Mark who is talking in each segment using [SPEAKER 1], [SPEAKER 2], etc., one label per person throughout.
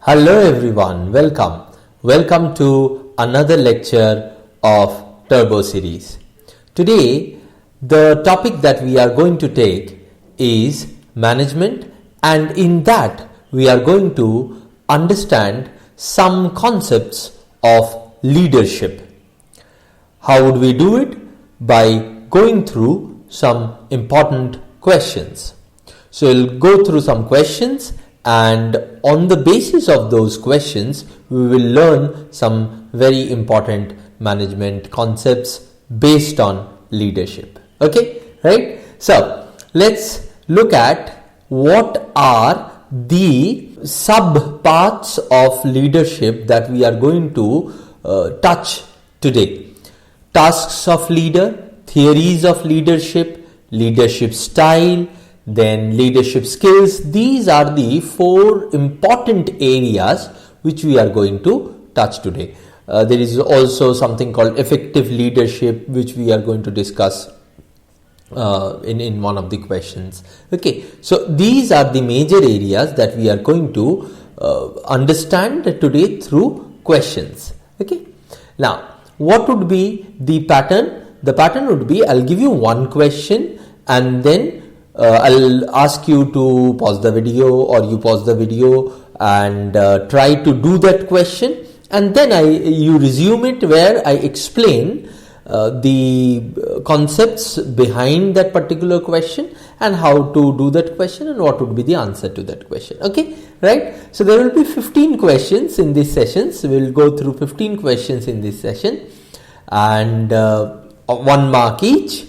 [SPEAKER 1] Hello everyone, welcome to another lecture of Turbo series. Today the topic that we are going to take is management, and in that we are going to understand some concepts of leadership. How would we do it? By going through some important questions. So we'll go through some questions, and on the basis of those questions we will learn some very important management concepts based on leadership. Okay, right? So let's look at what are the sub parts of leadership that we are going to touch today. Tasks of leader, theories of leadership, leadership style, then leadership skills. These are the four important areas which we are going to touch today. There is also something called effective leadership, which we are going to discuss in one of the questions. Okay, so these are the major areas that we are going to understand today through questions. Okay, now what would be the pattern? The pattern would be, I'll give you one question and then I'll ask you to pause the video, or you pause the video and try to do that question, and then you resume it where I explain the concepts behind that particular question and how to do that question and what would be the answer to that question. Okay, right? So there will be 15 questions in this session. So we'll go through 15 questions in this session, and 1 mark each.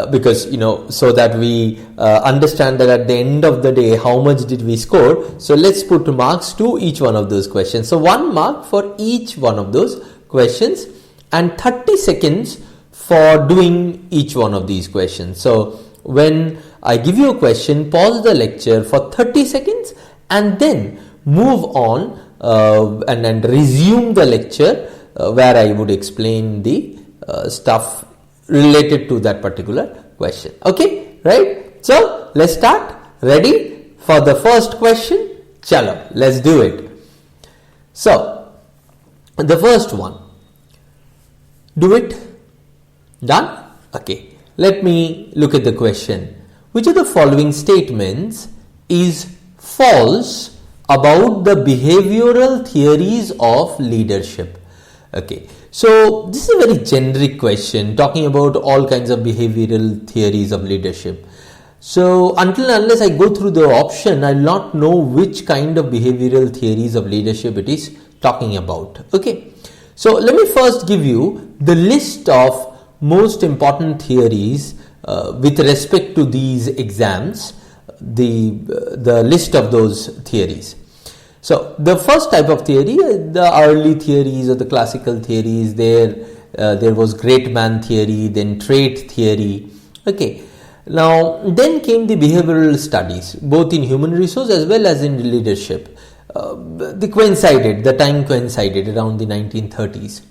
[SPEAKER 1] Because so that we understand that at the end of the day how much did we score. So let's put marks to each one of those questions. So 1 mark for each one of those questions and 30 seconds for doing each one of these questions. So when I give you a question, pause the lecture for 30 seconds and then move on and resume the lecture where I would explain the stuff related to that particular question. Okay, right? So let's start. Ready for the first question? Chalo, let's do it. So the first one, do it. Done? Okay, let me look at the question. Which of the following statements is false about the behavioral theories of leadership? Okay, so this is a very generic question talking about all kinds of behavioral theories of leadership. So unless I go through the option, I'll not know which kind of behavioral theories of leadership it is talking about. Okay, so let me first give you the list of most important theories with respect to these exams, the list of those theories. So the first type of theory, the early theories or the classical theories, there was great man theory, then trait theory. Okay, now then came the behavioral studies, both in human resource as well as in leadership. The time coincided around the 1930s.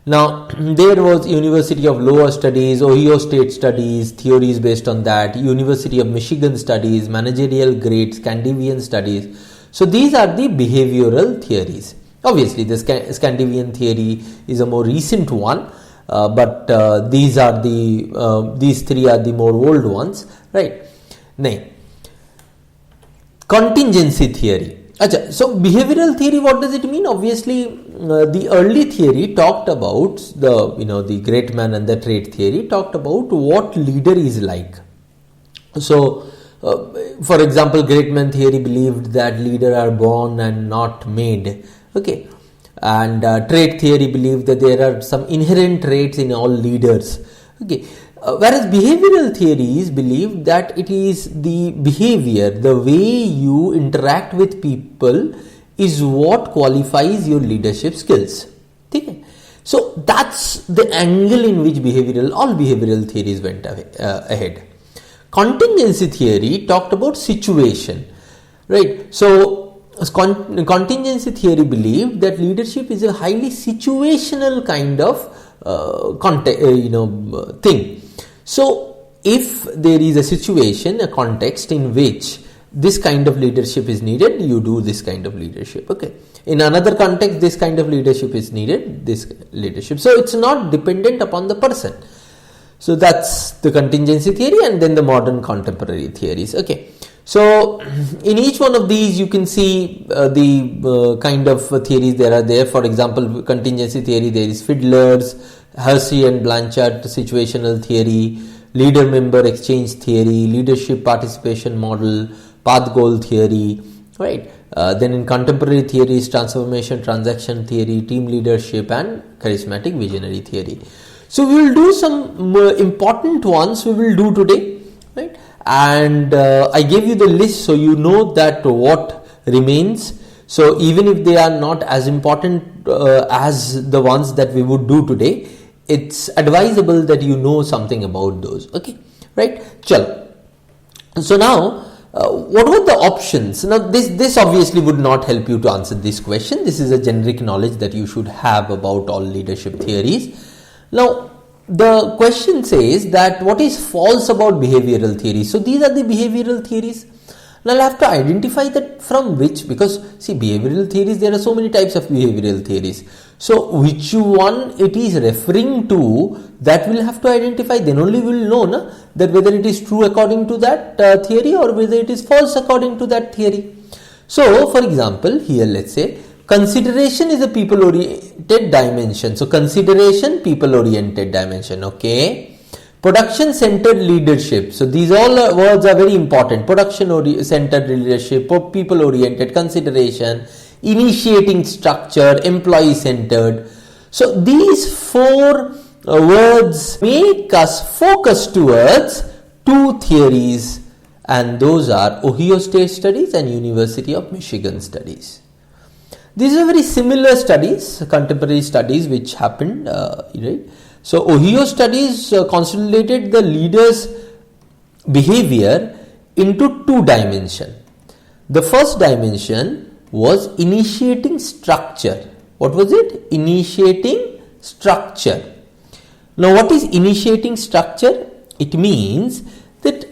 [SPEAKER 1] Now there was University of Iowa studies, Ohio State studies, theories based on that, University of Michigan studies, managerial grade, Scandinavian studies. So these are the behavioral theories. Obviously the Scandinavian theory is a more recent one, but these three are the more old ones, right? Now, contingency theory. So behavioral theory, what does it mean? Obviously the early theory talked about the great man, and the trait theory talked about what leader is like. So for example, great man theory believed that leaders are born and not made. Okay, and trait theory believed that there are some inherent traits in all leaders. Okay, whereas behavioral theories believe that it is the behavior, the way you interact with people is what qualifies your leadership skills. Okay, so that's the angle in which all behavioral theories went ahead. Contingency theory talked about situation, right? So contingency theory believed that leadership is a highly situational kind of thing. So if there is a situation, a context in which this kind of leadership is needed, you do this kind of leadership. Okay. In another context, this kind of leadership is needed, this leadership. So it's not dependent upon the person. So that's the contingency theory and then the modern contemporary theories. Okay. So in each one of these you can see the kind of theories there are there. For example, contingency theory, there is Fiedler's, Hersey and Blanchard situational theory, leader-member exchange theory, leadership participation model, path goal theory, right? Then in contemporary theories, transformation transaction theory, team leadership and charismatic visionary theory. So we will do some important ones we will do today, right? And I gave you the list so you know that what remains. So even if they are not as important as the ones that we would do today, it's advisable that you know something about those. Okay, right? Chalo. So now, what were the options? Now, this obviously would not help you to answer this question. This is a generic knowledge that you should have about all leadership theories. Now, the question says that what is false about behavioral theory? So, these are the behavioral theories. Now, I'll have to identify that from which, because see, behavioral theories, there are so many types of behavioral theories. So, which one it is referring to, that we'll have to identify. Then only we'll know that whether it is true according to that theory or whether it is false according to that theory. So, for example, here let's say consideration is a people-oriented dimension. So, consideration, people-oriented dimension. Okay. Production-centered leadership. So, these all words are very important. Production-centered leadership, people-oriented, consideration, initiating structure, employee-centered. So, these four words make us focus towards two theories, and those are Ohio State Studies and University of Michigan Studies. These are very similar studies, contemporary studies which happened, right? So, Ohio Studies consolidated the leader's behavior into two dimensions. The first dimension was initiating structure. What was it? Initiating structure. Now, what is initiating structure? It means that,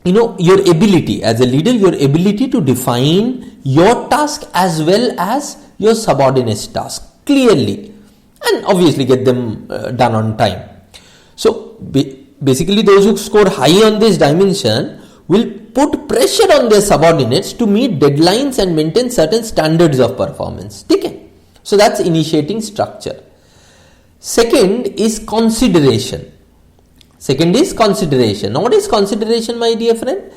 [SPEAKER 1] your ability as a leader, your ability to define your task as well as your subordinate's task clearly, and obviously get them done on time. So, basically those who score high on this dimension will put pressure on their subordinates to meet deadlines and maintain certain standards of performance. Okay? So, that's initiating structure. Second is consideration. Now, what is consideration, my dear friend?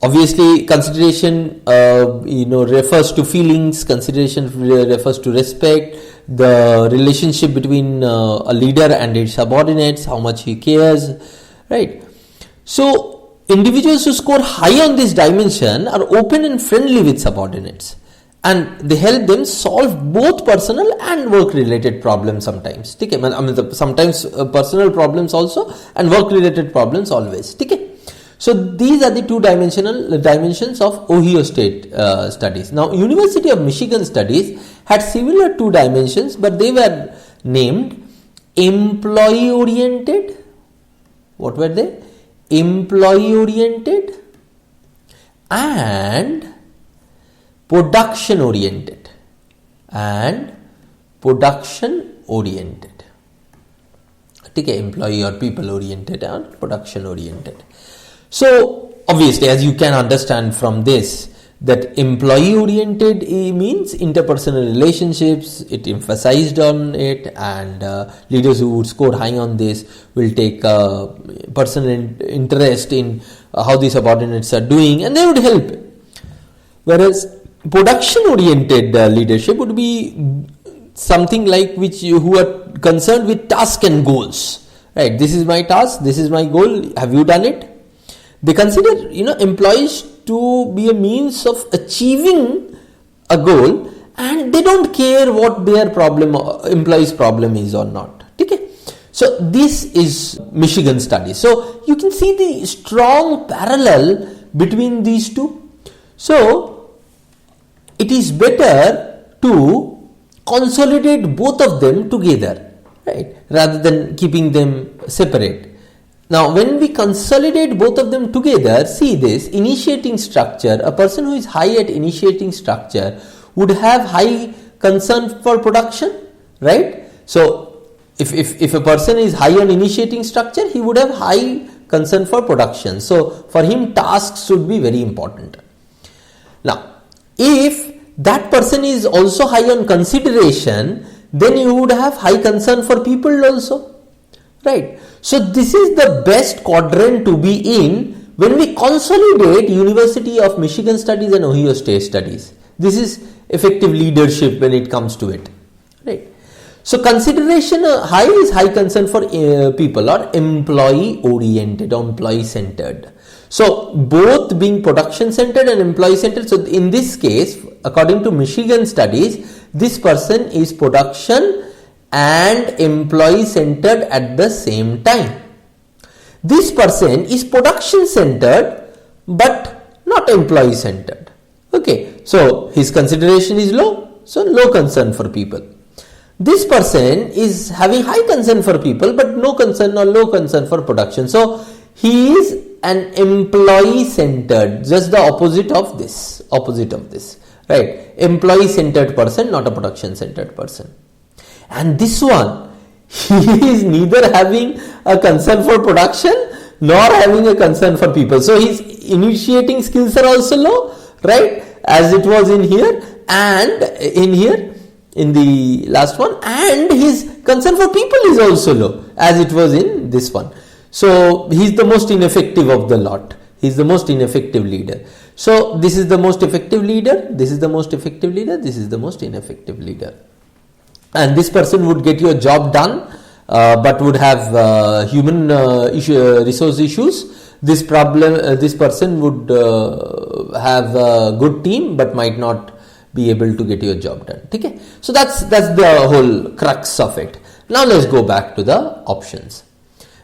[SPEAKER 1] Obviously, consideration, refers to feelings. Consideration refers to respect, the relationship between a leader and his subordinates, how much he cares, right? So, individuals who score high on this dimension are open and friendly with subordinates, and they help them solve both personal and work-related problems sometimes. Okay? Sometimes personal problems also and work-related problems always. Okay? So, these are the two dimensions of Ohio State studies. Now, University of Michigan studies had similar two dimensions, but they were named employee-oriented. What were they? Employee-oriented and production-oriented. Okay, employee or people-oriented and production-oriented. So, obviously, as you can understand from this, that employee-oriented means interpersonal relationships, it emphasized on it, and leaders who would score high on this will take personal interest in how the subordinates are doing, and they would help. Whereas, production-oriented leadership would be something like who are concerned with task and goals. Right? This is my task, this is my goal, have you done it? They consider, employees to be a means of achieving a goal, and they don't care what their employee's problem is or not. Okay? So, this is Michigan studies. So, you can see the strong parallel between these two. So, it is better to consolidate both of them together, right, rather than keeping them separate. Now, when we consolidate both of them together, see this initiating structure. A person who is high at initiating structure would have high concern for production, right? So, if a person is high on initiating structure, he would have high concern for production. So, for him, tasks should be very important. Now, if that person is also high on consideration, then you would have high concern for people also, right? So this is the best quadrant to be in when we consolidate University of Michigan studies and Ohio State studies. This is effective leadership when it comes to it, right? So consideration high is high concern for people or employee oriented or employee centered. So both being production centered and employee centered. So in this case, according to Michigan studies, this person is production and employee centered at the same time. This person is production centered but not employee centered. Okay, so his consideration is low, so low concern for people. This person is having high concern for people but no concern or low concern for production. So he is an employee centered, just the opposite of this, right? Employee centered person, not a production centered person. And this one, he is neither having a concern for production nor having a concern for people. So his initiating skills are also low, right? As it was in here and in here, in the last one, and his concern for people is also low as it was in this one. So he is the most ineffective of the lot. He is the most ineffective leader. So this is the most effective leader, this is the most effective leader, this is the most ineffective leader. And this person would get your job done, but would have human resource issues. This person would have a good team, but might not be able to get your job done. Okay? So that's the whole crux of it. Now let's go back to the options.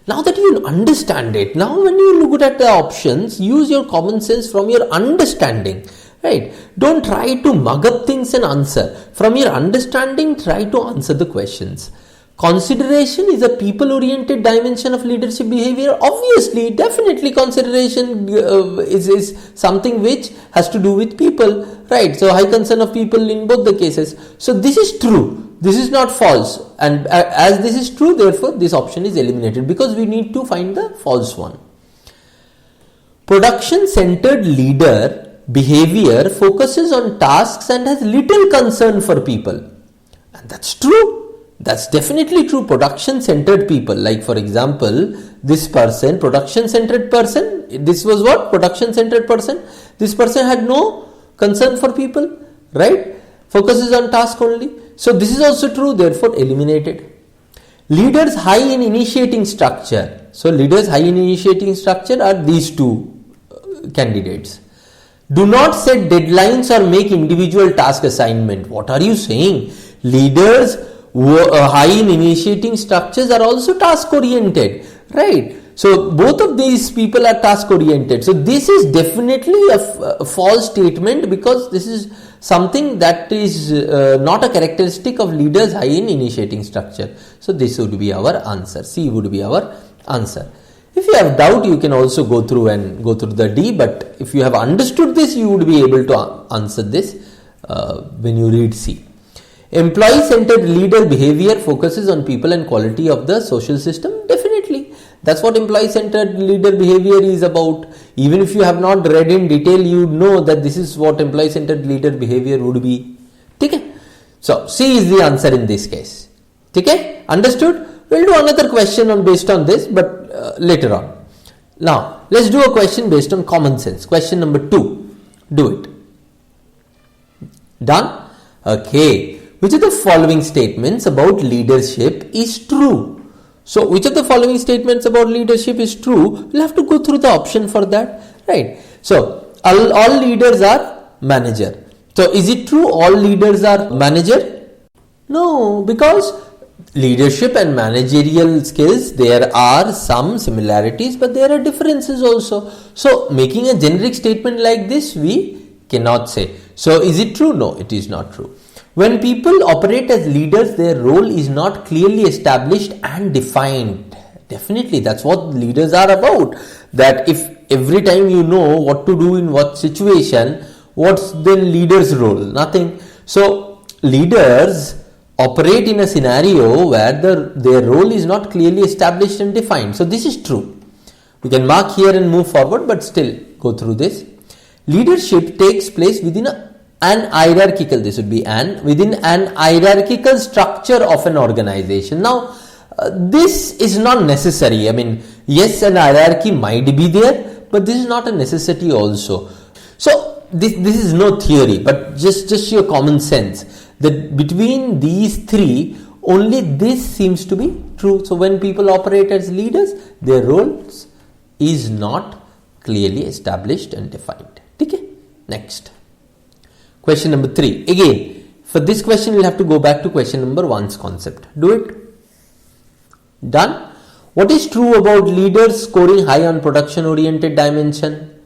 [SPEAKER 1] Now that you understand it, now when you look at the options, use your common sense from your understanding. Right? Don't try to mug up things and answer. From your understanding, try to answer the questions. Consideration is a people-oriented dimension of leadership behavior. Obviously, definitely consideration is something which has to do with people. Right? So, high concern of people in both the cases. So, this is true. This is not false. And as this is true, therefore, this option is eliminated because we need to find the false one. Production-centered leader behavior focuses on tasks and has little concern for people. And that's true. That's definitely true. Production centered people, like for example, this person, production centered person, this was what? Production centered person. This person had no concern for people, right? Focuses on task only. So this is also true, therefore eliminated. Leaders high in initiating structure. So leaders high in initiating structure are these two candidates. Do not set deadlines or make individual task assignment. What are you saying? Leaders high in initiating structures are also task oriented, right? So both of these people are task oriented. So this is definitely a false statement because this is something that is not a characteristic of leaders high in initiating structure. So this would be our answer. C would be our answer. If you have doubt, you can also go through the D, but if you have understood this, you would be able to answer this when you read C. Employee-centered leader behavior focuses on people and quality of the social system. Definitely. That's what employee-centered leader behavior is about. Even if you have not read in detail, you know that this is what employee-centered leader behavior would be. Okay? So, C is the answer in this case. Okay? Understood? We'll do another question based on this, but later on. Now, let's do a question based on common sense. Question number 2. Do it. Done? Okay. Which of the following statements about leadership is true? So, which of the following statements about leadership is true? We'll have to go through the option for that. Right. So, all leaders are manager. So, is it true all leaders are manager? No, because leadership and managerial skills, there are some similarities, but there are differences also. So, making a generic statement like this, we cannot say. So, is it true? No, it is not true. When people operate as leaders, their role is not clearly established and defined. Definitely, that's what leaders are about. That if every time you know what to do in what situation, what's the leader's role? Nothing. So leaders operate in a scenario where their role is not clearly established and defined. So this is true. We can mark here and move forward, but still go through this. Leadership takes place within an hierarchical, this would be within an hierarchical structure of an organization. Now, this is not necessary. I mean, yes, an hierarchy might be there, but this is not a necessity also. So, this is no theory, but just your common sense that between these three, only this seems to be true. So, when people operate as leaders, their roles is not clearly established and defined. Okay? Next. Question number 3. Again, for this question, we'll have to go back to question number 1's concept. Do it. Done. What is true about leaders scoring high on production oriented dimension?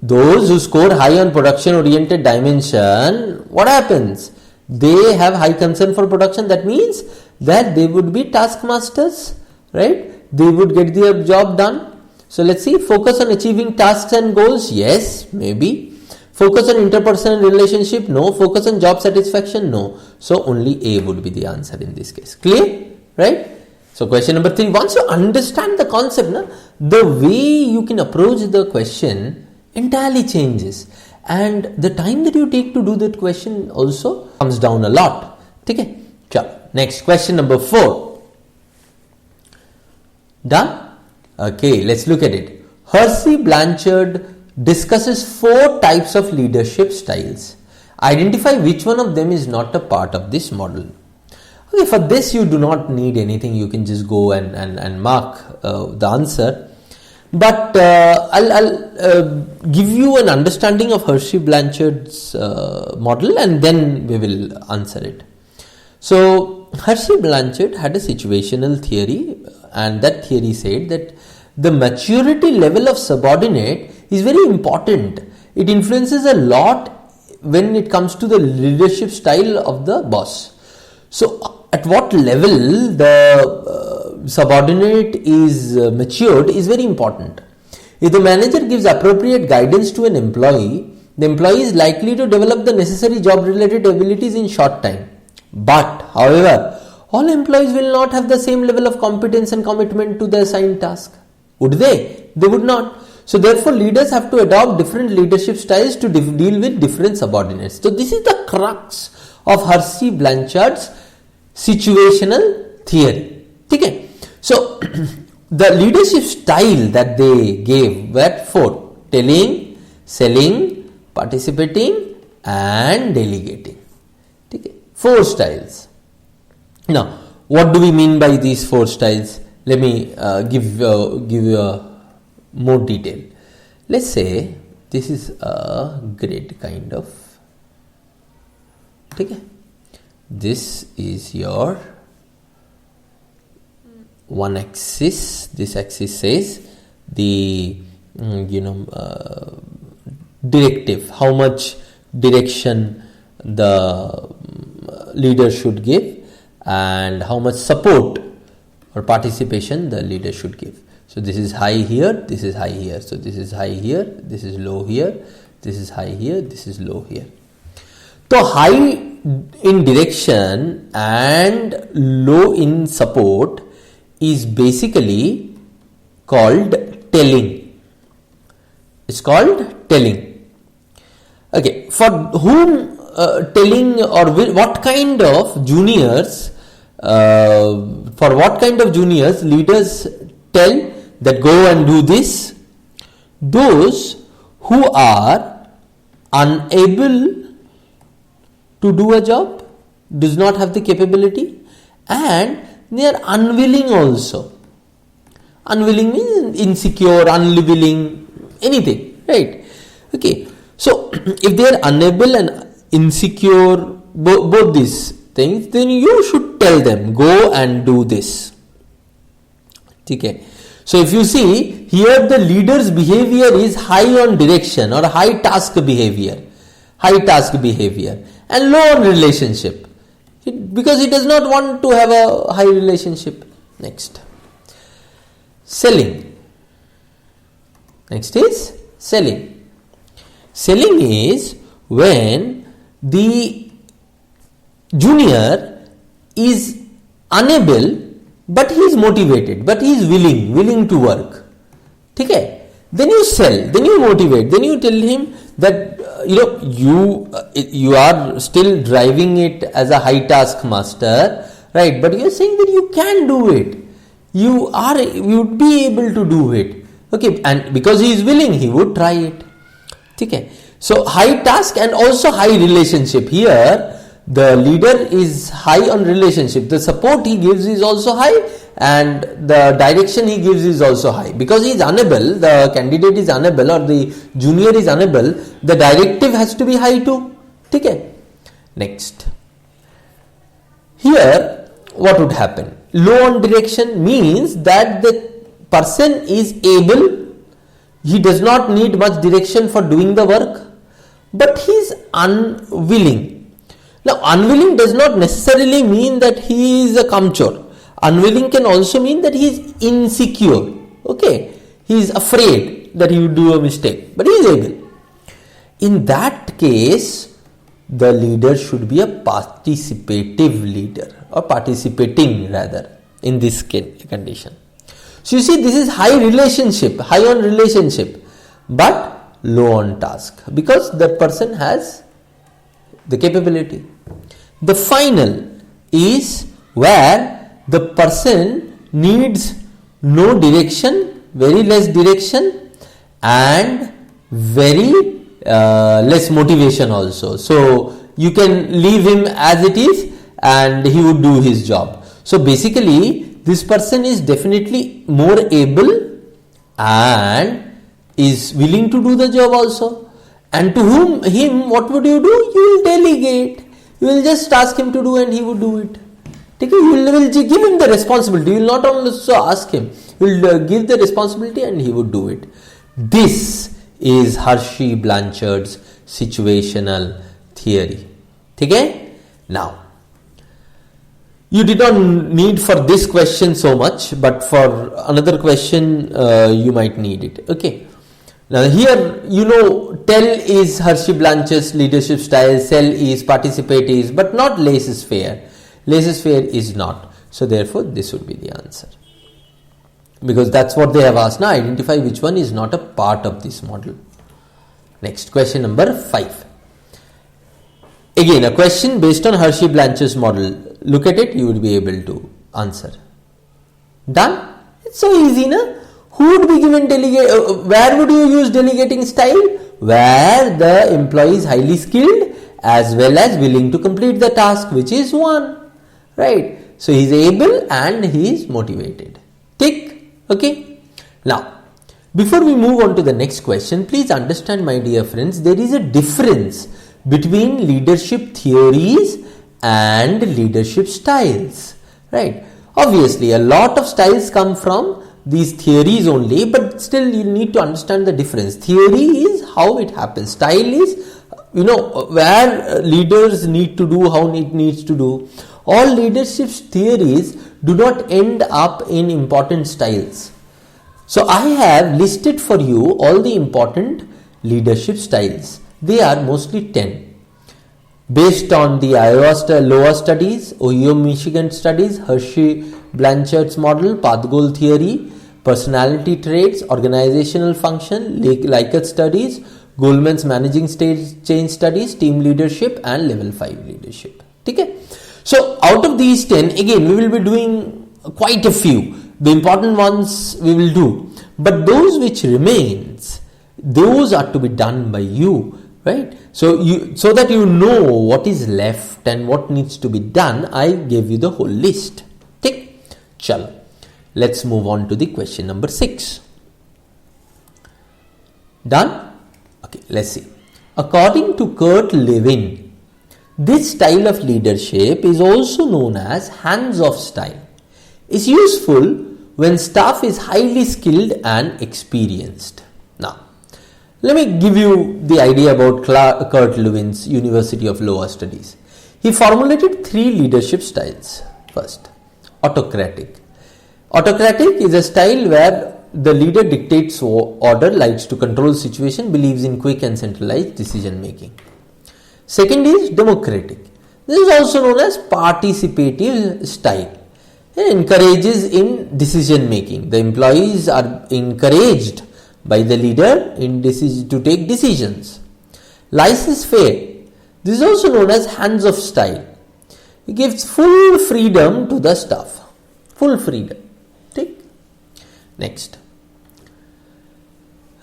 [SPEAKER 1] Those who score high on production oriented dimension, what happens? They have high concern for production. That means that they would be taskmasters, right? They would get their job done. So let's see, focus on achieving tasks and goals. Yes, maybe. Focus on interpersonal relationship. No. Focus on job satisfaction. No. So only A would be the answer in this case. Clear? Right? So question number 3. Once you understand the concept, the way you can approach the question entirely changes. And the time that you take to do that question also comes down a lot. Okay? Sure. Next, question number 4. Done? Okay, let's look at it. Hersey Blanchard discusses 4 types of leadership styles. Identify which one of them is not a part of this model. Okay, for this you do not need anything. You can just go and mark the answer. But I'll give you an understanding of Hersey Blanchard's model and then we will answer it. So Hersey Blanchard had a situational theory, and that theory said that the maturity level of subordinate is very important. It influences a lot when it comes to the leadership style of the boss. So at what level the subordinate is matured is very important. If the manager gives appropriate guidance to an employee, the employee is likely to develop the necessary job related abilities in short time. But however, all employees will not have the same level of competence and commitment to the assigned task. Would they? They would not. So therefore, leaders have to adopt different leadership styles to deal with different subordinates. So this is the crux of Hersey Blanchard's situational theory. Okay. So the leadership style that they gave were 4: telling, selling, participating, and delegating. Okay. 4 styles. Now, what do we mean by these 4 styles? Let me give you a more detail. Let's say this is a grid kind of. Okay. This is your one axis. This axis says the directive, how much direction the leader should give and how much support or participation the leader should give. So this is high here, this is high here. So this is high here, this is low here, this is high here, this is low here. So high in direction and low in support is basically called telling. It's called telling. Okay, for whom telling, or what kind of juniors, leaders tell that go and do this? Those who are unable to do a job, does not have the capability, and they are unwilling also. Unwilling means insecure, unwilling, anything, right? Okay, so if they are unable and insecure, both these things, then you should tell them, go and do this. Okay. So if you see here, the leader's behavior is high on direction or high task behavior, and low on relationship, because he does not want to have a high relationship. Next. selling. Next is selling. Selling is when the junior is unable but he is motivated, but he is willing to work. Okay? Then you sell, then you motivate, then you tell him that you are still driving it as a high task master, right? But you are saying that you can do it. You would be able to do it. Okay, and because he is willing, he would try it. Okay. So high task and also high relationship. Here the leader is high on relationship. The support he gives is also high and the direction he gives is also high. Because he is unable, the candidate is unable or the junior is unable, the directive has to be high too. Okay. Next. Here what would happen? Low on direction means that the person is able, he does not need much direction for doing the work, but he is unwilling. Now, unwilling does not necessarily mean that he is a kamchor. Unwilling can also mean that he is insecure. Okay, he is afraid that he would do a mistake, but he is able. In that case, the leader should be a participative leader or participating rather in this condition. So you see, this is high on relationship, but low on task because that person has the capability. The final is where the person needs no direction, very less direction and very less motivation also. So you can leave him as it is and he would do his job. So basically this person is definitely more able and is willing to do the job also. And to him, what would you do? You will delegate. You will just ask him to do and he would do it. Okay? You will give him the responsibility. You will not also ask him. You will give the responsibility and he would do it. This is Hershey Blanchard's situational theory. Okay? Now, you did not need for this question so much, but for another question you might need it. Okay. Now here tell is Hershey Blanchard's leadership style, sell is, participate is, but not laissez-faire. Laissez-faire is not. So therefore this would be the answer. Because that's what they have asked. Now identify which one is not a part of this model. Next, question number 5. Again, a question based on Hershey Blanchard's model. Look at it, you would be able to answer. Done? It's so easy, na? Who would be given where would you use delegating style? Where the employee is highly skilled as well as willing to complete the task, which is 1. Right? So he is able and he is motivated. Tick. Okay. Now, before we move on to the next question, please understand, my dear friends, there is a difference between leadership theories and leadership styles. Right? Obviously, a lot of styles come from these theories only, but still you need to understand the difference. Theory is how it happens. Style is, where leaders need to do, how it needs to do. All leadership theories do not end up in important styles. So I have listed for you all the important leadership styles. They are mostly 10. Based on the Iowa studies, Ohio Michigan studies, Hershey Blanchard's model, path goal theory, personality traits, organizational function, Likert studies, Goldman's managing change studies, team leadership and level 5 leadership. Okay? So out of these 10, again we will be doing quite a few. The important ones we will do, but those which remains, those are to be done by you, right? So that you know what is left and what needs to be done, I gave you the whole list. Okay? Chalo. Let's move on to the question number 6. Done? Okay, let's see. According to Kurt Lewin, this style of leadership is also known as hands-off style. It's useful when staff is highly skilled and experienced. Now, let me give you the idea about Kurt Lewin's University of Iowa studies. He formulated 3 leadership styles. First, autocratic, Autocratic is a style where the leader dictates order, likes to control situation, believes in quick and centralized decision making. Second is democratic. This is also known as participative style. It encourages in decision making. The employees are encouraged by the leader to take decisions. Laissez-faire. This is also known as hands-off style. It gives full freedom to the staff. Full freedom. Take. Next.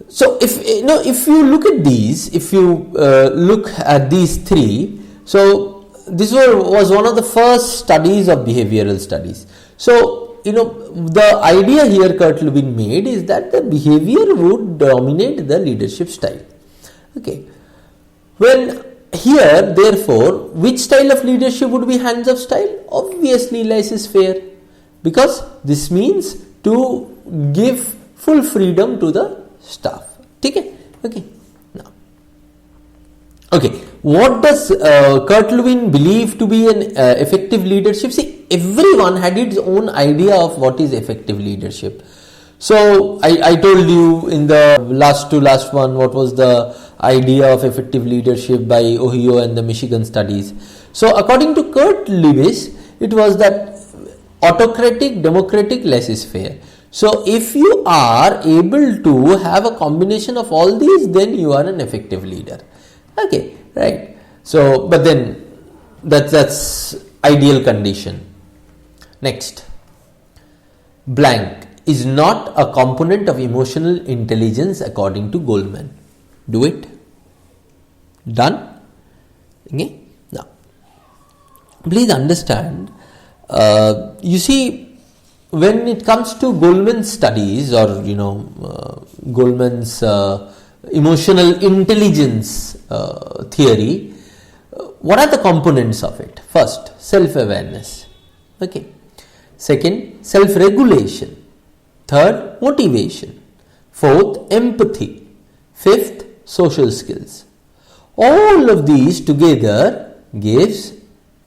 [SPEAKER 1] So if you look at these, if you look at these three, so this was one of the first studies of behavioral studies. So the idea here Kurt Lewin made is that the behavior would dominate the leadership style. Okay. When here, therefore, which style of leadership would be hands-off style? Obviously, laissez-faire, because this means to give full freedom to the staff. Okay. Now, what does Kurt Lewin believe to be an effective leadership? See, everyone had its own idea of what is effective leadership. So I told you in the last one what was the idea of effective leadership by Ohio and the Michigan studies. So according to Kurt Lewis, it was that autocratic, democratic, laissez-faire. So if you are able to have a combination of all these, then you are an effective leader. Okay, right. So but then that's ideal condition. Next, blank is not a component of emotional intelligence according to Goleman. Do it. Done. Okay. Now, please understand. You see, when it comes to Goleman's studies or Goleman's emotional intelligence theory, what are the components of it? First, self-awareness. Okay. Second, self-regulation. Third, motivation. Fourth, empathy. Fifth, social skills. All of these together gives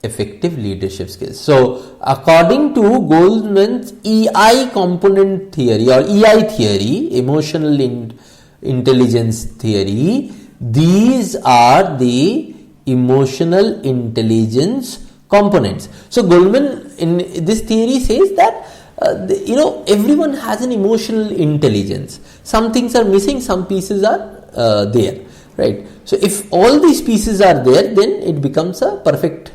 [SPEAKER 1] effective leadership skills. So, according to Goleman's EI component theory or EI theory, emotional intelligence theory, these are the emotional intelligence components. So, Goleman in this theory says that everyone has an emotional intelligence. Some things are missing, some pieces are there, right? So if all these pieces are there, then it becomes a perfect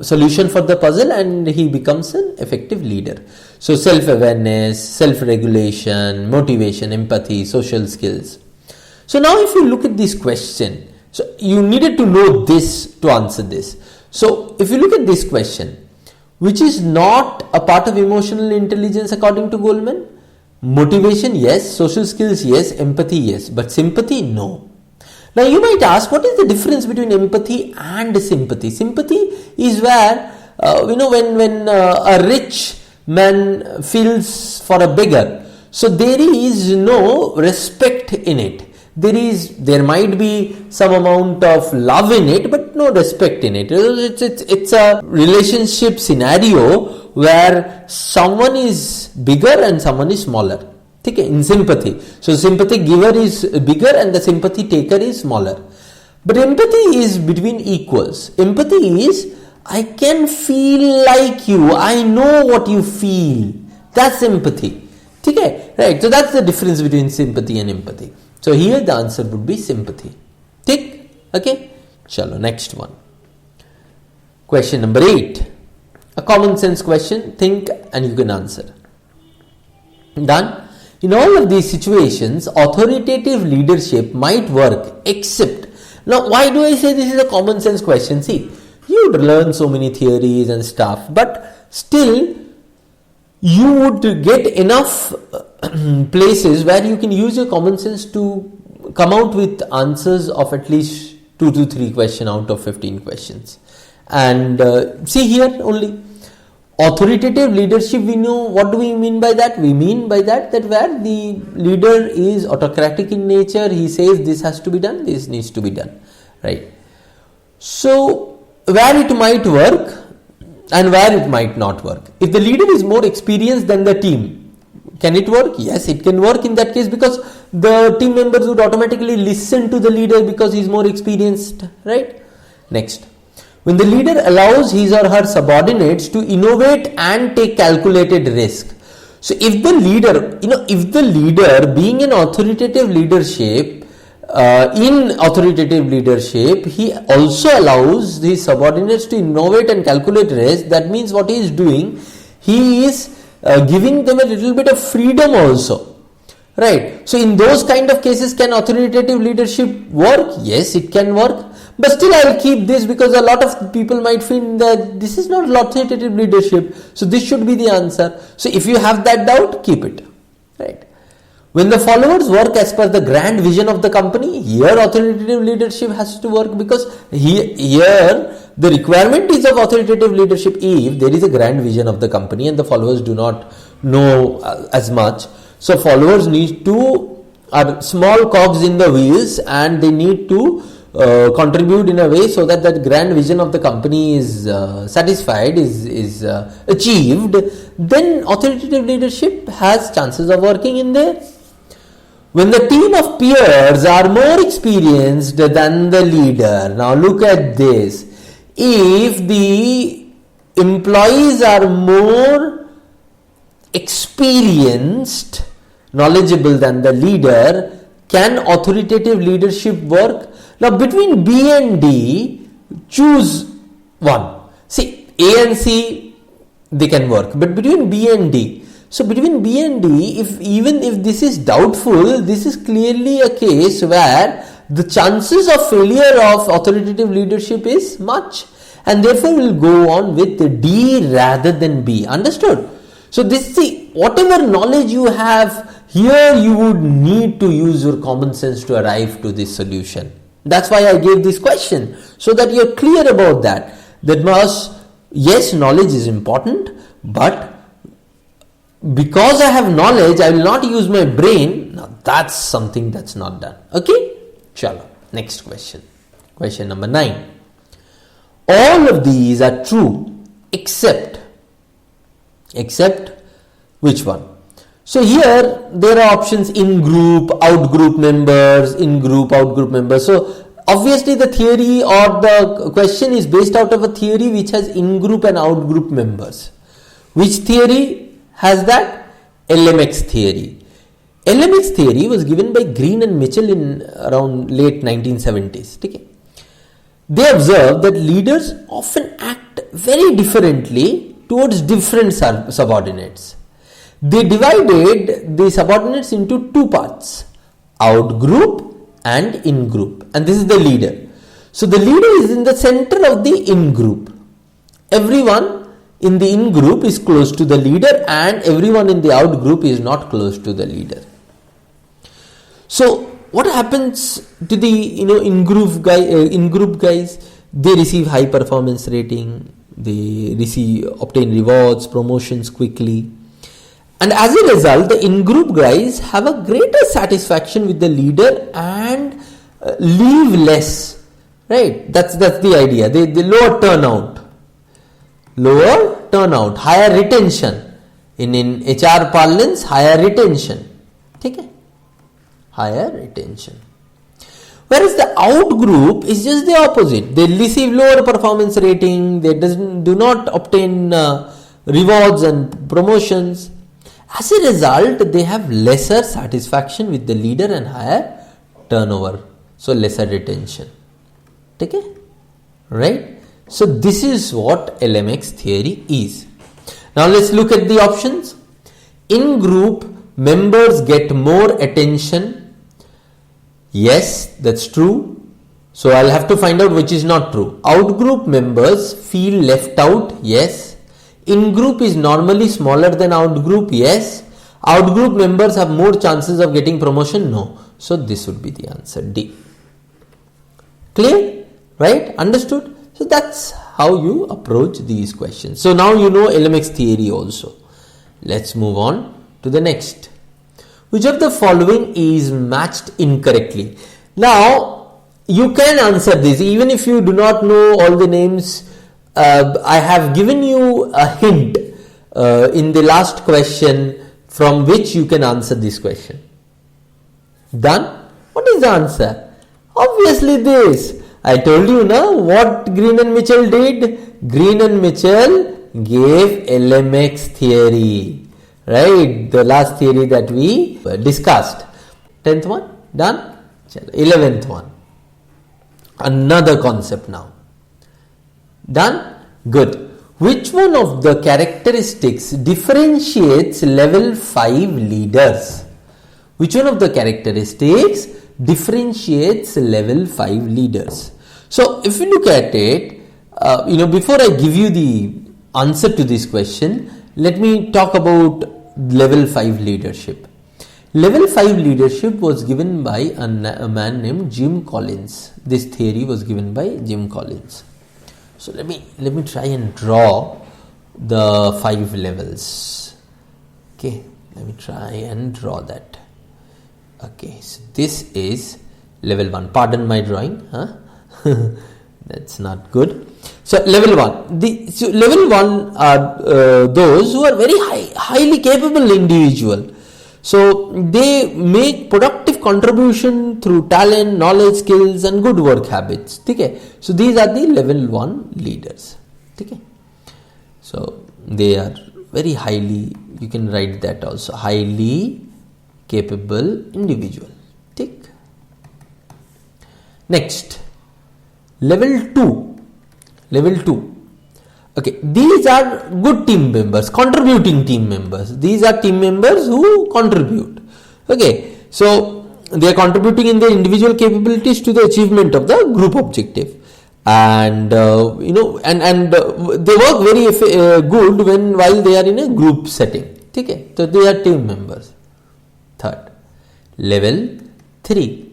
[SPEAKER 1] solution for the puzzle and he becomes an effective leader. So self-awareness, self-regulation, motivation, empathy, social skills. So now if you look at this question, so you needed to know this to answer this. So if you look at this question, which is not a part of emotional intelligence according to Goleman? Motivation, yes. Social skills, yes. Empathy, yes. But sympathy, no. Now you might ask, what is the difference between empathy and sympathy? Sympathy is where, when a rich man feels for a beggar. So there is no respect in it. There might be some amount of love in it, but no respect in it. It's a relationship scenario where someone is bigger and someone is smaller. Okay, in sympathy. So sympathy giver is bigger and the sympathy taker is smaller. But empathy is between equals. Empathy is, I can feel like you. I know what you feel. That's empathy. Okay, right. So that's the difference between sympathy and empathy. So here the answer would be sympathy. Tick. Okay. Chalo, next one. Question number 8. A common sense question. Think and you can answer. Done. In all of these situations, authoritative leadership might work except. Now, why do I say this is a common sense question? See, you would learn so many theories and stuff, but still you would get enough places where you can use your common sense to come out with answers of at least 2 to 3 questions out of 15 questions. And see here only. Authoritative leadership, we know what do we mean by that? We mean by that where the leader is autocratic in nature, he says this has to be done, this needs to be done, right? So where it might work, and where it might not work. If the leader is more experienced than the team, can it work? Yes, it can work in that case, because the team members would automatically listen to the leader because he is more experienced, right? Next, when the leader allows his or her subordinates to innovate and take calculated risk. So if the leader being in authoritative leadership, he also allows his subordinates to innovate and calculate risk. That means what he is doing, he is giving them a little bit of freedom also, right? So in those kind of cases, can authoritative leadership work? Yes, it can work. But still I will keep this, because a lot of people might feel that this is not authoritative leadership. So this should be the answer. So if you have that doubt, keep it, right? When the followers work as per the grand vision of the company, here authoritative leadership has to work, because here the requirement is of authoritative leadership if there is a grand vision of the company and the followers do not know as much. So followers are small cogs in the wheels, and they need to contribute in a way so that the grand vision of the company is satisfied, is achieved. Then authoritative leadership has chances of working in there. When the team of peers are more experienced than the leader, now look at this. If the employees are more experienced, knowledgeable than the leader, can authoritative leadership work? Now between B and D, choose one. See, A and C, they can work, but between B and D. So between B and D, even if this is doubtful, this is clearly a case where the chances of failure of authoritative leadership is much, and therefore we'll go on with D rather than B. Understood? So this, see, whatever knowledge you have here, you would need to use your common sense to arrive to this solution. That's why I gave this question, so that you're clear about that. Yes, knowledge is important, but because I have knowledge, I will not use my brain. Now that's something that's not done. Okay? Chalo. Next question. Question number 9. All of these are true except which one? So here there are options: in group, out group members, in group, out group members. So obviously the theory or the question is based out of a theory which has in group and out group members. Which theory has that? LMS theory. LMS theory was given by Green and Mitchell in around late 1970s. Okay? They observed that leaders often act very differently towards different subordinates. They divided the subordinates into two parts: out group and in group. And this is the leader. So the leader is in the center of the in group. Everyone in the in group is close to the leader, and everyone in the out group is not close to the leader. So what happens to the in group guys? They receive high performance rating, they obtain rewards, promotions quickly, and as a result the in group guys have a greater satisfaction with the leader and leave less, right? That's the idea. They lower turnout, higher retention. In HR parlance, higher retention. Okay? Higher retention. Whereas the out group is just the opposite. They receive lower performance rating, they do not obtain rewards and promotions. As a result, they have lesser satisfaction with the leader and higher turnover. So lesser retention. Okay? Right? So this is what LMS theory is. Now let's look at the options. In group, members get more attention. Yes, that's true. So I'll have to find out which is not true. Out group members feel left out. Yes. In group is normally smaller than out group. Yes. Out group members have more chances of getting promotion. No. So this would be the answer, D. Clear? Right? Understood? So that's how you approach these questions. So now you know LMS theory also. Let's move on to the next. Which of the following is matched incorrectly? Now you can answer this even if you do not know all the names. I have given you a hint in the last question from which you can answer this question. Done? What is the answer? Obviously this. I told you now what Green and Mitchell did. Green and Mitchell gave LMS theory, right? The last theory that we discussed. 10th one done. 11th one. Another concept now. Done? Good. Which one of the characteristics differentiates level 5 leaders? Which one of the characteristics differentiates level 5 leaders? So if you look at it, before I give you the answer to this question, let me talk about level 5 leadership. Level 5 leadership was given by a man named Jim Collins. This theory was given by Jim Collins. So let me try and draw the 5 levels. Okay, let me try and draw that. Okay, so this is level 1. Pardon my drawing, that's not good. So level 1. Level 1 are those who are very highly capable individual. So they make productive contribution through talent, knowledge, skills and good work habits. Okay. So these are the level 1 leaders. Okay. So they are very highly, you can write that also, highly capable individual. Tick. Next, level 2. Level 2. Okay, these are good team members, contributing team members. These are team members who contribute. Okay, so they are contributing in their individual capabilities to the achievement of the group objective, and they work very good while they are in a group setting. Okay, so they are team members. Third, level 3.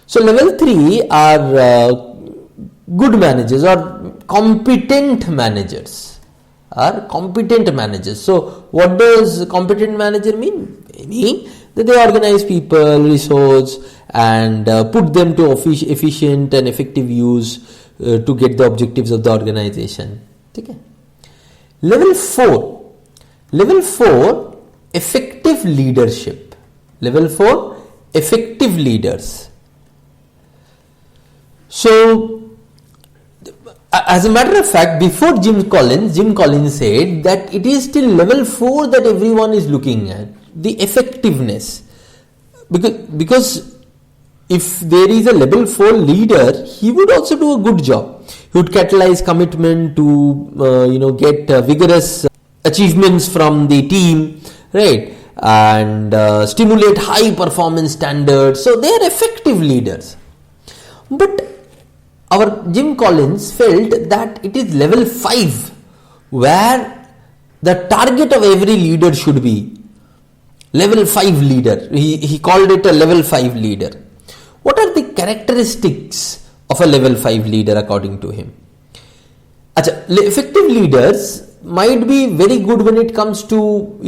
[SPEAKER 1] So level 3 are good managers or competent managers. So what does competent manager mean? Meaning that they organize people, resource and put them to efficient and effective use to get the objectives of the organization. Okay. Level 4. Level 4, effective leadership. Level 4, effective leaders. So as a matter of fact, before Jim Collins said that it is still level 4 that everyone is looking at, the effectiveness. Because if there is a level 4 leader, he would also do a good job. He would catalyze commitment to get vigorous achievements from the team, right? And stimulate high performance standards. So they are effective leaders. But our Jim Collins felt that it is level 5 where the target of every leader should be. Level 5 leader. He called it a level 5 leader. What are the characteristics of a level 5 leader according to him? Effective leaders might be very good when it comes to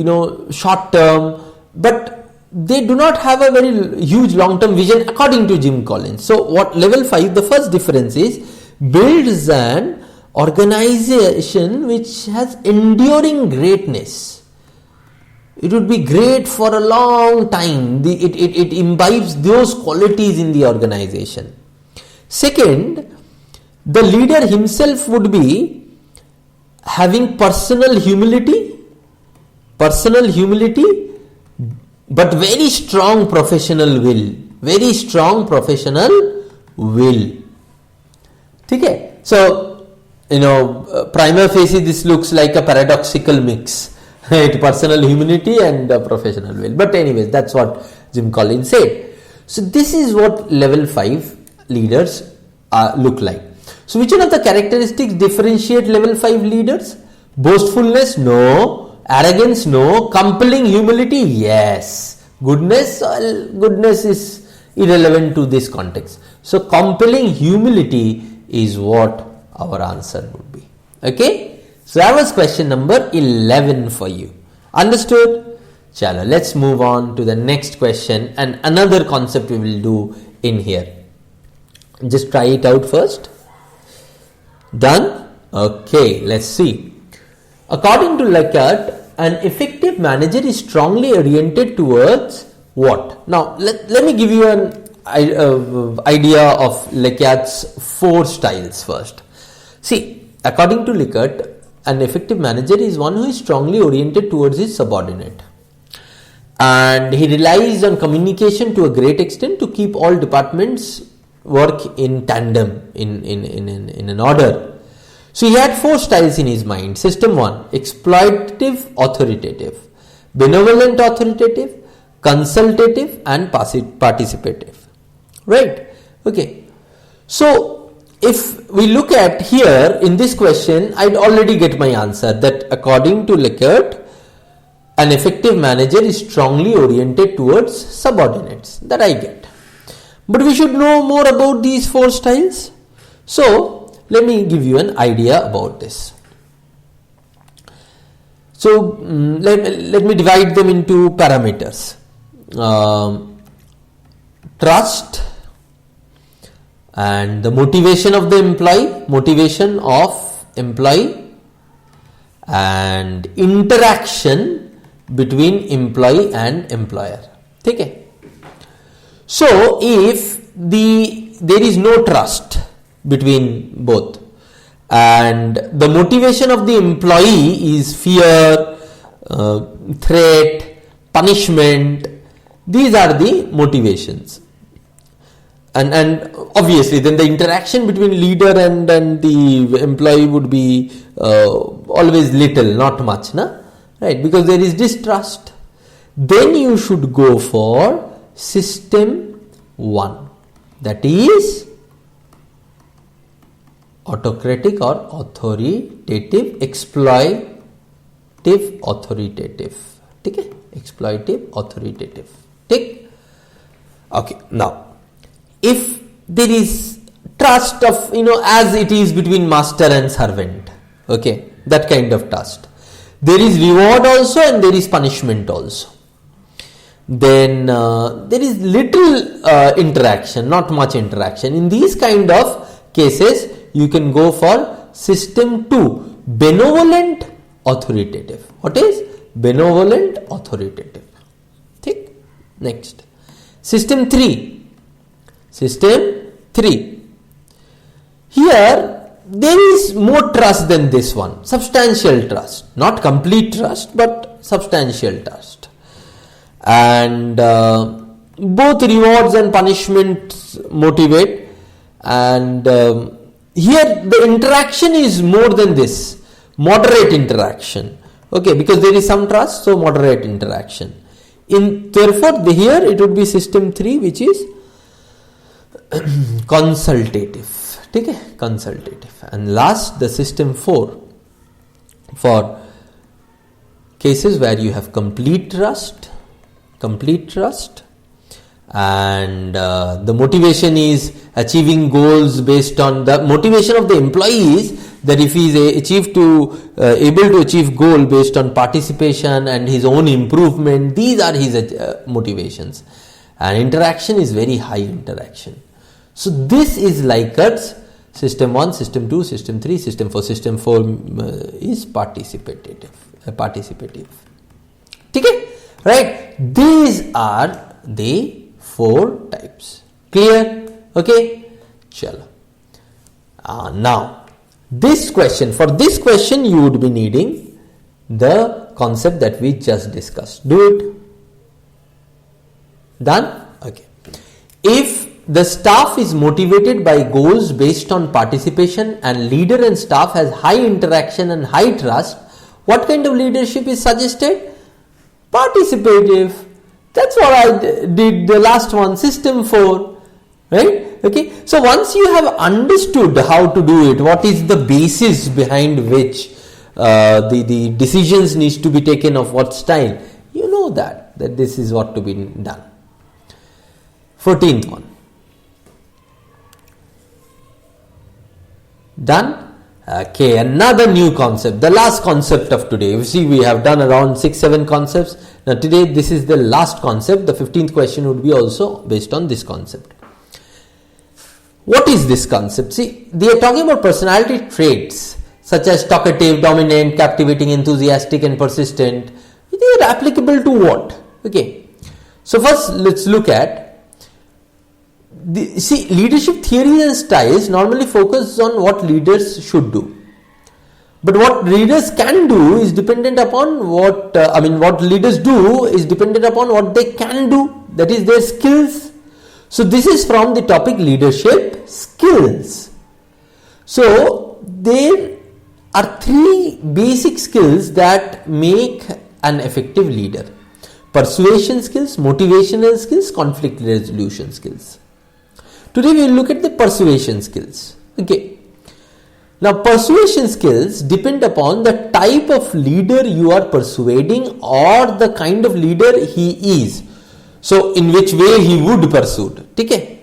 [SPEAKER 1] short term, but they do not have a very huge long-term vision according to Jim Collins. So what level 5, the first difference is builds an organization which has enduring greatness. It would be great for a long time. It imbibes those qualities in the organization. Second, the leader himself would be having personal humility, but very strong professional will. Okay? So, prima facie this looks like a paradoxical mix. Right? Personal humility and professional will. But anyways, that's what Jim Collins said. So this is what level 5 leaders look like. So which one of the characteristics differentiate level 5 leaders? Boastfulness? No. Arrogance? No. Compelling humility? Yes. Goodness is irrelevant to this context. So compelling humility is what our answer would be. Okay. So that was question number 11 for you. Understood? Chalo, let's move on to the next question and another concept we will do in here. Just try it out first. Done? Okay, let's see. According to Likert, an effective manager is strongly oriented towards what? Now, let me give you an idea of Likert's 4 styles first. See, according to Likert, an effective manager is one who is strongly oriented towards his subordinate, and he relies on communication to a great extent to keep all departments work in tandem, in an order. So he had 4 styles in his mind. System 1, exploitative authoritative, benevolent authoritative, consultative and participative. Right? Okay. So if we look at here in this question, I'd already get my answer that according to Likert, an effective manager is strongly oriented towards subordinates. That I get. But we should know more about these 4 styles. So let me give you an idea about this. So let me divide them into parameters. Trust and the motivation of the employee, and interaction between employee and employer. Okay. So if there is no trust between both, and the motivation of the employee is fear, threat, punishment, these are the motivations, and obviously then the interaction between leader and the employee would be always little, not much, right? Because there is distrust. Then you should go for system 1, that is autocratic or authoritative, exploitive authoritative. Okay, exploitive authoritative. Take. Okay, now if there is trust of, as it is between master and servant, okay, that kind of trust, there is reward also and there is punishment also. Then there is little interaction, not much interaction. In these kind of cases, you can go for system 2, benevolent authoritative. What is benevolent authoritative? Take. Next, system 3. Here there is more trust than this one, substantial trust, not complete trust but substantial trust, and both rewards and punishments motivate, and here the interaction is more than this, moderate interaction. Okay, because there is some trust, so moderate interaction. Therefore here it would be system 3, which is consultative. Okay, consultative. And last, the system 4, for cases where you have complete trust, and the motivation is achieving goals based on the motivation of the employee is that if he is able to achieve goal based on participation and his own improvement, these are his motivations, and interaction is very high interaction. So this is Likert's system 1, system 2, system 3, system 4. System 4 is participative. Okay, right? These are the 4 types. Clear? Okay. Chalo. Now, for this question you would be needing the concept that we just discussed. Do it. Done? Okay. If the staff is motivated by goals based on participation and leader and staff has high interaction and high trust, what kind of leadership is suggested? Participative. That's what I did the last one, system 4. Right? Okay. So once you have understood how to do it, what is the basis behind which the decisions needs to be taken of what style, you know that this is what to be done. 14th one. Done? Okay, another new concept, the last concept of today. You see, we have done around 6-7 concepts. Now today this is the last concept. The 15th question would be also based on this concept. What is this concept? See, they are talking about personality traits such as talkative, dominant, captivating, enthusiastic and persistent, they are applicable to what? Okay. So first let's look at leadership theories and styles normally focus on what leaders should do. But what leaders can do is dependent upon what leaders do is dependent upon what they can do, that is their skills. So this is from the topic leadership skills. So there are three basic skills that make an effective leader: persuasion skills, motivational skills, conflict resolution skills. Today we will look at the persuasion skills. Okay. Now persuasion skills depend upon the type of leader you are persuading or the kind of leader he is. So in which way he would pursue. Okay.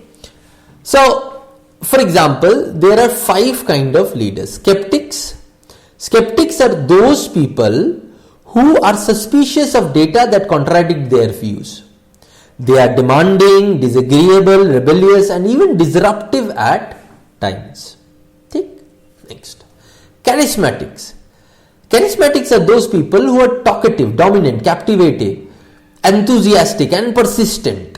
[SPEAKER 1] So for example, there are 5 kind of leaders. Skeptics. Skeptics are those people who are suspicious of data that contradict their views. They are demanding, disagreeable, rebellious and even disruptive at times. Next, charismatics. Charismatics are those people who are talkative, dominant, captivating, enthusiastic and persistent.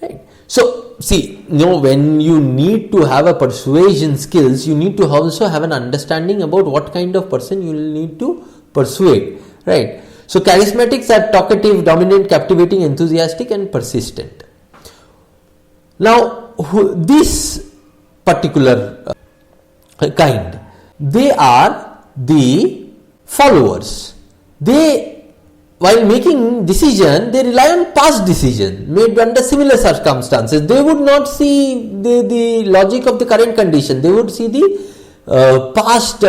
[SPEAKER 1] Right? So, when you need to have a persuasion skills, you need to also have an understanding about what kind of person you will need to persuade. Right? So, charismatics are talkative, dominant, captivating, enthusiastic and persistent. Now, this particular kind, they are the followers. They, while making decision, they rely on past decision made under similar circumstances. They would not see the logic of the current condition. They would see the past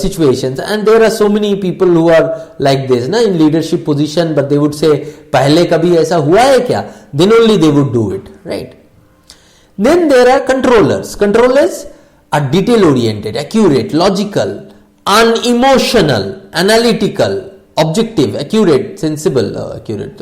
[SPEAKER 1] situations, and there are so many people who are like this in leadership position, but they would say पहले कभी ऐसा हुआ है क्या? Then only they would do it, right? Then there are controllers. Controllers are detail oriented, accurate, logical, unemotional, analytical, objective, accurate, sensible, accurate.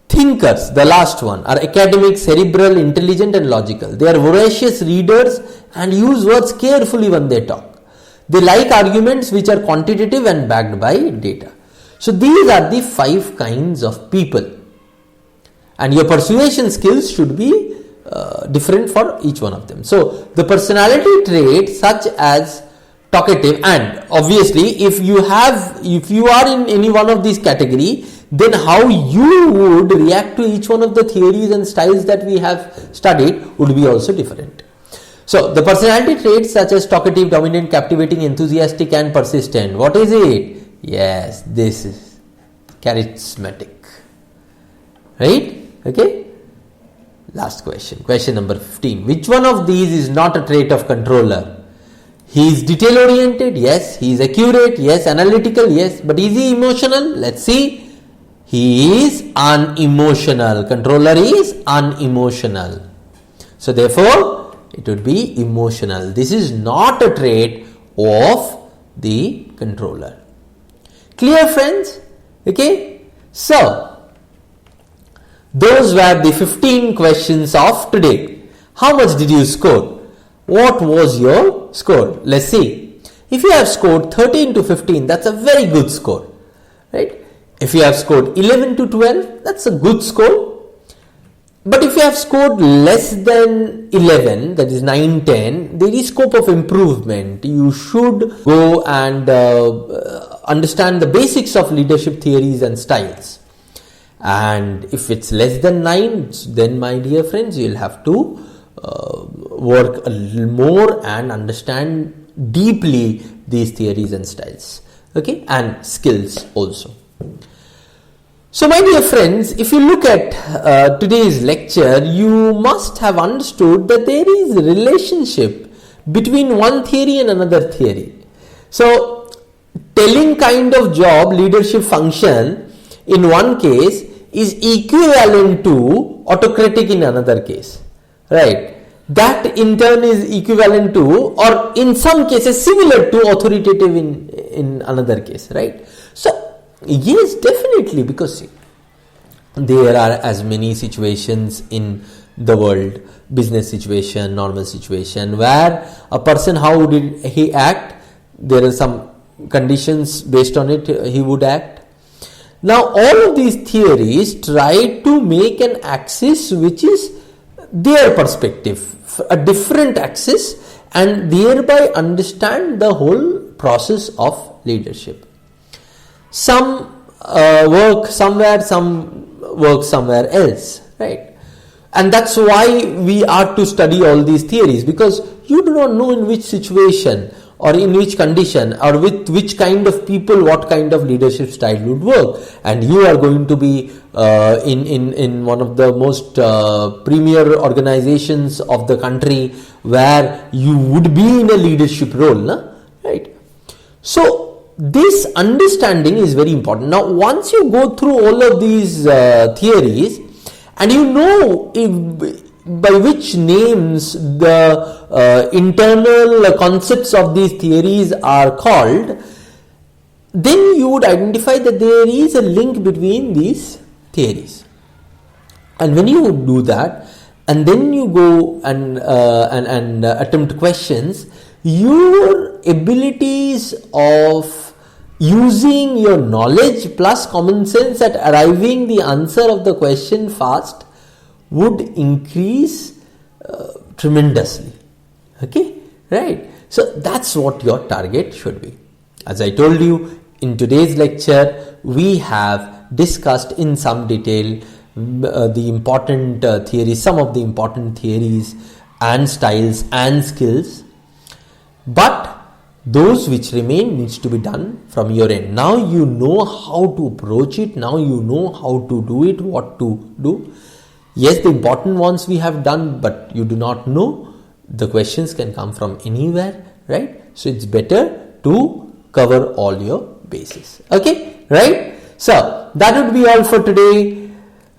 [SPEAKER 1] Thinkers, the last one, are academic, cerebral, intelligent and logical. They are voracious readers and use words carefully when they talk. They like arguments which are quantitative and backed by data. So these are the 5 kinds of people. And your persuasion skills should be different for each one of them. So the personality traits such as talkative, and obviously if you are in any one of these category, then how you would react to each one of the theories and styles that we have studied would be also different. So the personality traits such as talkative, dominant, captivating, enthusiastic and persistent. What is it? Yes, this is charismatic. Right? Okay. Last question. Question number 15. Which one of these is not a trait of controller? He is detail oriented. Yes. He is accurate. Yes. Analytical. Yes. But is he emotional? Let's see. He is unemotional. Controller is unemotional. So therefore, it would be emotional. This is not a trait of the controller. Clear, friends? Okay. So, those were the 15 questions of today. How much did you score? What was your score? Let's see. If you have scored 13 to 15, that's a very good score. Right? If you have scored 11 to 12, that's a good score. But if you have scored less than 11, that is 9, 10, there is scope of improvement. You should go and understand the basics of leadership theories and styles. And if it's less than 9, then my dear friends, you'll have to work a little more and understand deeply these theories and styles. Okay, and skills also. So my dear friends, if you look at today's lecture, you must have understood that there is a relationship between one theory and another theory. So telling kind of job, leadership function in one case is equivalent to autocratic in another case, right? That in turn is equivalent to, or in some cases similar to, authoritative in another case, right? So yes, definitely, because there are as many situations in the world, business situation, normal situation, where a person, how did he act? There are some conditions based on it he would act. Now all of these theories try to make an axis which is their perspective, a different axis, and thereby understand the whole process of leadership. Some work somewhere, some work somewhere else, right? And that's why we are to study all these theories, because you do not know in which situation or in which condition or with which kind of people what kind of leadership style would work. And you are going to be in one of the most premier organizations of the country where you would be in a leadership role, right? So this understanding is very important. Now once you go through all of these theories and you know by which names the internal concepts of these theories are called, then you would identify that there is a link between these theories. And when you do that, and then you go and attempt questions, your abilities of using your knowledge plus common sense at arriving the answer of the question fast would increase tremendously. Okay, right? So that's what your target should be. As I told you, in today's lecture, we have discussed in some detail the important theories, some of the important theories and styles and skills, but those which remain needs to be done from your end. Now you know how to approach it. Now you know how to do it, what to do. Yes, the important ones we have done, but you do not know. The questions can come from anywhere, right? So it's better to cover all your bases. Okay, right? So that would be all for today.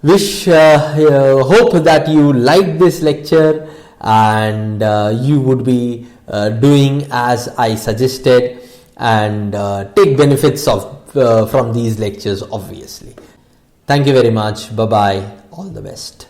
[SPEAKER 1] Hope that you liked this lecture and you would be doing as I suggested and take benefits of from these lectures, obviously. Thank you very much. Bye bye. All the best.